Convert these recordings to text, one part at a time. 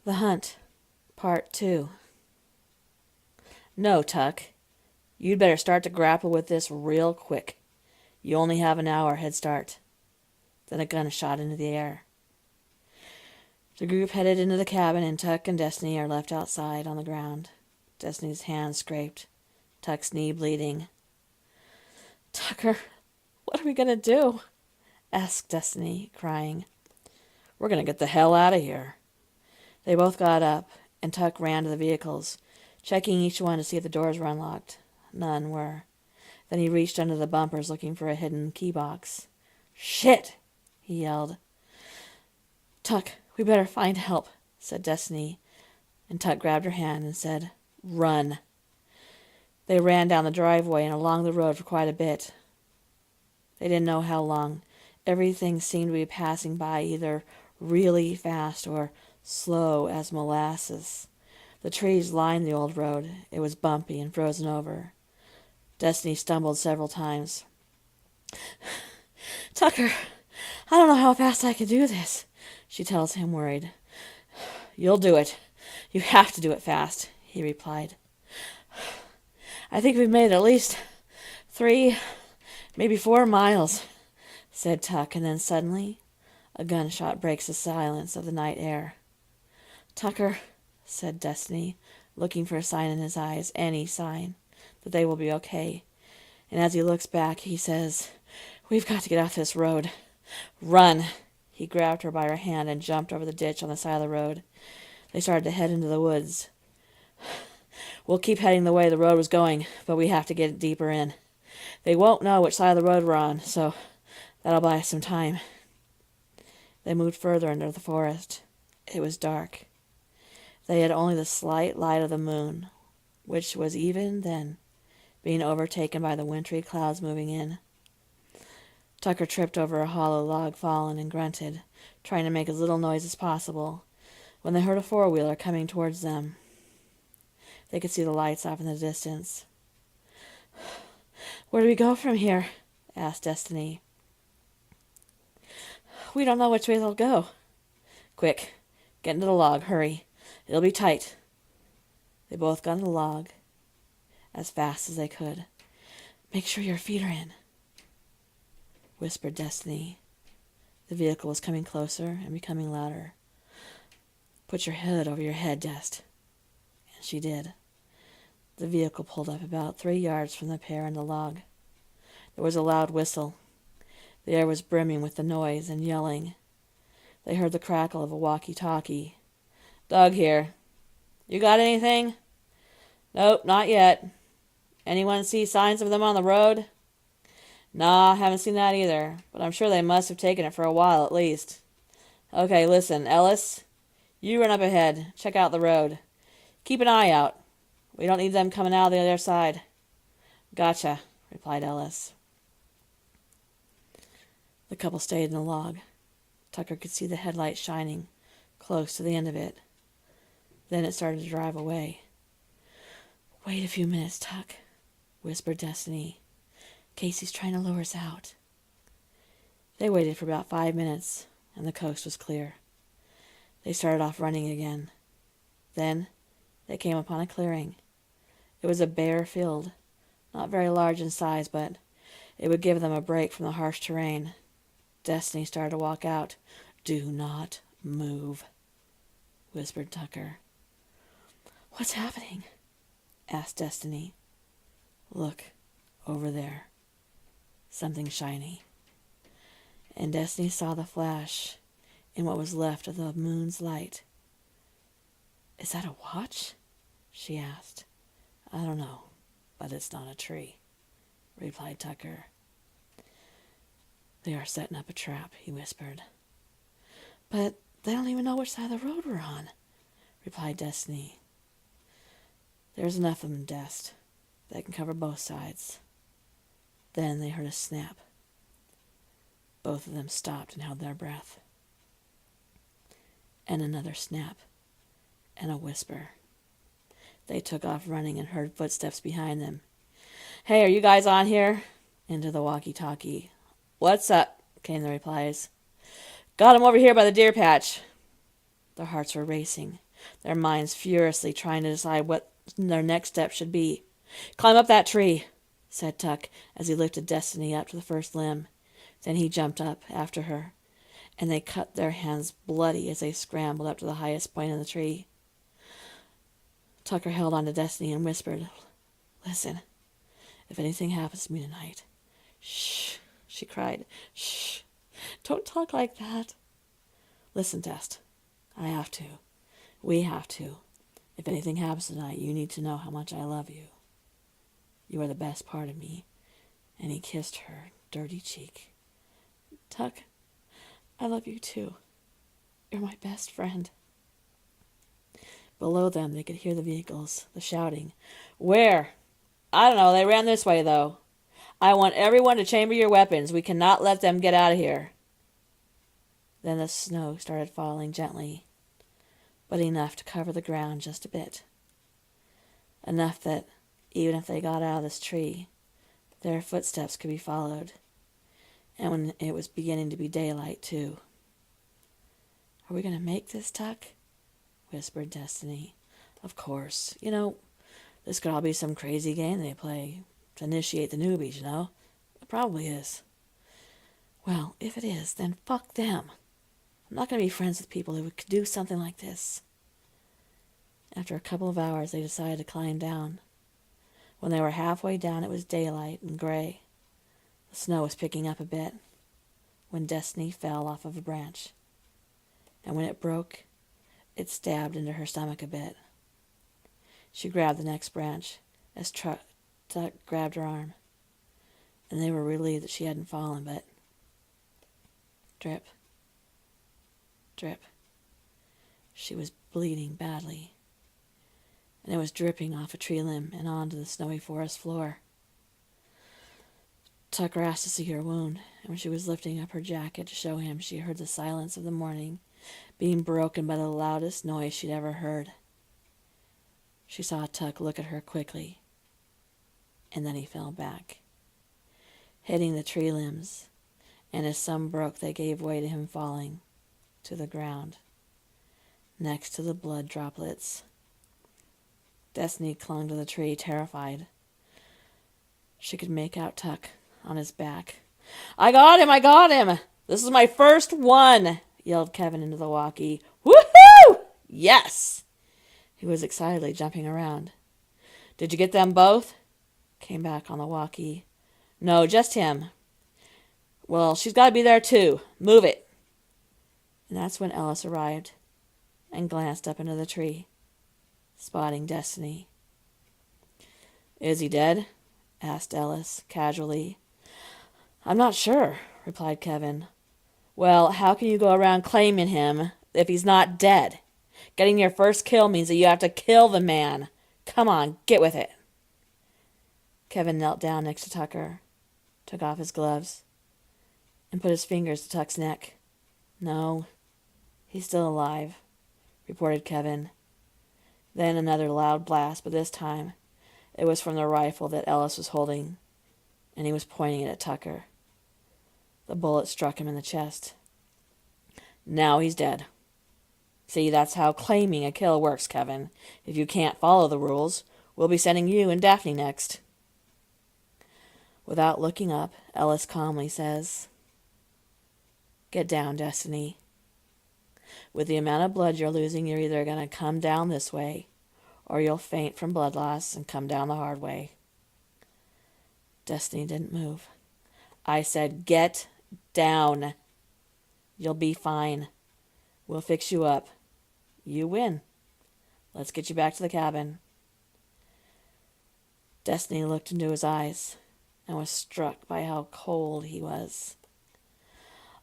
The Hunt, Part 2. No, Tuck. You'd better start to grapple with this real quick. You only have an hour head start. Then a gun shot into the air. The group headed into the cabin, and Tuck and Destiny are left outside on the ground. Destiny's hand scraped, Tuck's knee bleeding. Tucker, what are we going to do? Asked Destiny, crying. We're going to get the hell out of here. They both got up, and Tuck ran to the vehicles, checking each one to see if the doors were unlocked. None were. Then he reached under the bumpers looking for a hidden key box. Shit! He yelled. Tuck, we better find help, said Destiny, and Tuck grabbed her hand and said, Run. They ran down the driveway and along the road for quite a bit. They didn't know how long. Everything seemed to be passing by either really fast or slow as molasses. The trees lined the old road. It was bumpy and frozen over. Destiny stumbled several times. Tucker, I don't know how fast I can do this, she tells him, worried. You'll do it. You have to do it fast, he replied. I think we've made at least 3, maybe 4 miles, said Tuck, and then suddenly a gunshot breaks the silence of the night air. Tucker, said Destiny, looking for a sign in his eyes, any sign, that they will be okay. And as he looks back, he says, We've got to get off this road. Run! He grabbed her by her hand and jumped over the ditch on the side of the road. They started to head into the woods. We'll keep heading the way the road was going, but we have to get deeper in. They won't know which side of the road we're on, so that'll buy us some time. They moved further into the forest. It was dark. They had only the slight light of the moon, which was even then being overtaken by the wintry clouds moving in. Tucker tripped over a hollow log fallen and grunted, trying to make as little noise as possible, when they heard a 4-wheeler coming towards them. They could see the lights off in the distance. Where do we go from here? Asked Destiny. We don't know which way they'll go. Quick, get into the log, hurry. It'll be tight. They both got in the log as fast as they could. Make sure your feet are in, whispered Destiny. The vehicle was coming closer and becoming louder. Put your hood over your head, Dest. And she did. The vehicle pulled up about 3 yards from the pair in the log. There was a loud whistle. The air was brimming with the noise and yelling. They heard the crackle of a walkie-talkie. Doug here. You got anything? Nope, not yet. Anyone see signs of them on the road? Nah, haven't seen that either, but I'm sure they must have taken it for a while at least. Okay, listen, Ellis. You run up ahead. Check out the road. Keep an eye out. We don't need them coming out of the other side. Gotcha, replied Ellis. The couple stayed in the log. Tucker could see the headlight shining close to the end of it. Then it started to drive away. Wait a few minutes, Tuck, whispered Destiny. Casey's trying to lure us out. They waited for about 5 minutes, and the coast was clear. They started off running again. Then they came upon a clearing. It was a bare field, not very large in size, but it would give them a break from the harsh terrain. Destiny started to walk out. Do not move, whispered Tucker. What's happening? Asked Destiny. Look, over there. Something shiny. And Destiny saw the flash in what was left of the moon's light. Is that a watch? She asked. I don't know, but it's not a tree, replied Tucker. They are setting up a trap, he whispered. But they don't even know which side of the road we're on, replied Destiny. There's enough of them, Dest. They can cover both sides. Then they heard a snap. Both of them stopped and held their breath. And another snap, and a whisper. They took off running and heard footsteps behind them. Hey, are you guys on here? Into the walkie-talkie. What's up? Came the replies. Got him over here by the deer patch. Their hearts were racing. their minds furiously trying to decide what their next step should be. "Climb up that tree," said Tuck as he lifted Destiny up to the first limb. Then he jumped up after her, and they cut their hands bloody as they scrambled up to the highest point in the tree. Tucker held on to Destiny and whispered, "Listen, if anything happens to me tonight." "Shh," she cried. "Shh. Don't talk like that." "Listen, Dest. I have to. We have to. If anything happens tonight, you need to know how much I love you. You are the best part of me." And he kissed her dirty cheek. "Tuck, I love you too. You're my best friend." Below them, they could hear the vehicles, the shouting. "Where?" "I don't know. They ran this way, though." "I want everyone to chamber your weapons. We cannot let them get out of here." Then the snow started falling gently, but enough to cover the ground just a bit. Enough that, even if they got out of this tree, their footsteps could be followed. And when it was beginning to be daylight, too. "Are we going to make this, Tuck?" whispered Destiny. "Of course. This could all be some crazy game they play to initiate the newbies, It probably is." "Well, if it is, then fuck them. I'm not going to be friends with people who could do something like this." After a couple of hours, they decided to climb down. When they were halfway down, it was daylight and gray. The snow was picking up a bit when Destiny fell off of a branch. And when it broke, it stabbed into her stomach a bit. She grabbed the next branch as Tuck grabbed her arm, and they were relieved that she hadn't fallen, but drip, drip. She was bleeding badly, and it was dripping off a tree limb and onto the snowy forest floor. Tucker asked to see her wound, and when she was lifting up her jacket to show him, she heard the silence of the morning being broken by the loudest noise she'd ever heard. She saw Tuck look at her quickly, and then he fell back, hitting the tree limbs, and as some broke, they gave way to him falling to the ground, next to the blood droplets. Destiny clung to the tree, terrified. She could make out Tuck on his back. "I got him! I got him! This is my first one!" yelled Kevin into the walkie. "Woohoo! Yes!" He was excitedly jumping around. "Did you get them both?" came back on the walkie. "No, just him." "Well, she's got to be there too. Move it." And that's when Ellis arrived and glanced up into the tree, spotting Destiny. "Is he dead?" asked Ellis, casually. "I'm not sure," replied Kevin. "Well, how can you go around claiming him if he's not dead? Getting your first kill means that you have to kill the man. Come on, get with it." Kevin knelt down next to Tucker, took off his gloves, and put his fingers to Tuck's neck. "No, he's still alive," reported Kevin. Then another loud blast, but this time it was from the rifle that Ellis was holding, and he was pointing it at Tucker. The bullet struck him in the chest. "Now he's dead. See, that's how claiming a kill works, Kevin. If you can't follow the rules, we'll be sending you and Daphne next." Without looking up, Ellis calmly says, "Get down, Destiny. With the amount of blood you're losing, you're either going to come down this way, or you'll faint from blood loss and come down the hard way." Destiny didn't move. "I said get down. You'll be fine. We'll fix you up. You win. Let's get you back to the cabin." Destiny looked into his eyes and was struck by how cold he was.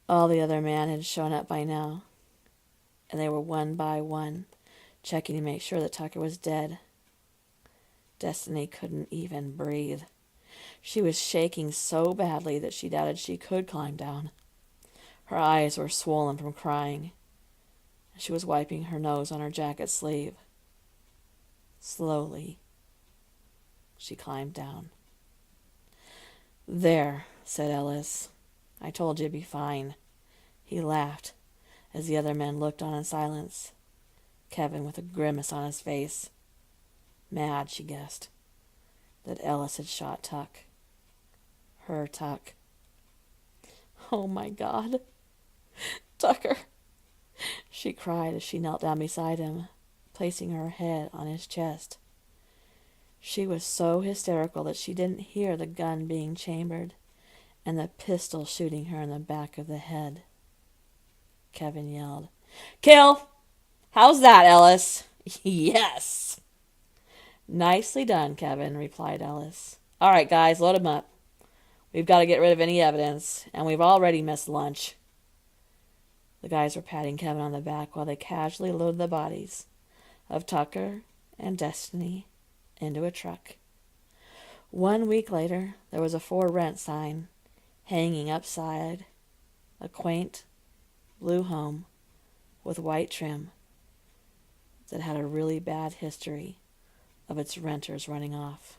All the other men had shown up by now, and they were one by one checking to make sure that Tucker was dead. Destiny couldn't even breathe. She was shaking so badly that she doubted she could climb down. Her eyes were swollen from crying, and she was wiping her nose on her jacket sleeve. Slowly, she climbed down. "There," said Ellis. "I told you to be fine." He laughed as the other men looked on in silence. Kevin with a grimace on his face. Mad, she guessed, that Ellis had shot Tuck. Her Tuck. Oh, my God. Tucker, she cried as she knelt down beside him, placing her head on his chest. She was so hysterical that she didn't hear the gun being chambered and the pistol shooting her in the back of the head. Kevin yelled, "Kill! How's that, Ellis?" "Yes!" "Nicely done, Kevin," replied Ellis. "All right, guys, load 'em up. We've got to get rid of any evidence, and we've already missed lunch." The guys were patting Kevin on the back while they casually loaded the bodies of Tucker and Destiny into a truck. 1 week later, there was a "For Rent" sign hanging upside a quaint blue home with white trim that had a really bad history of its renters running off.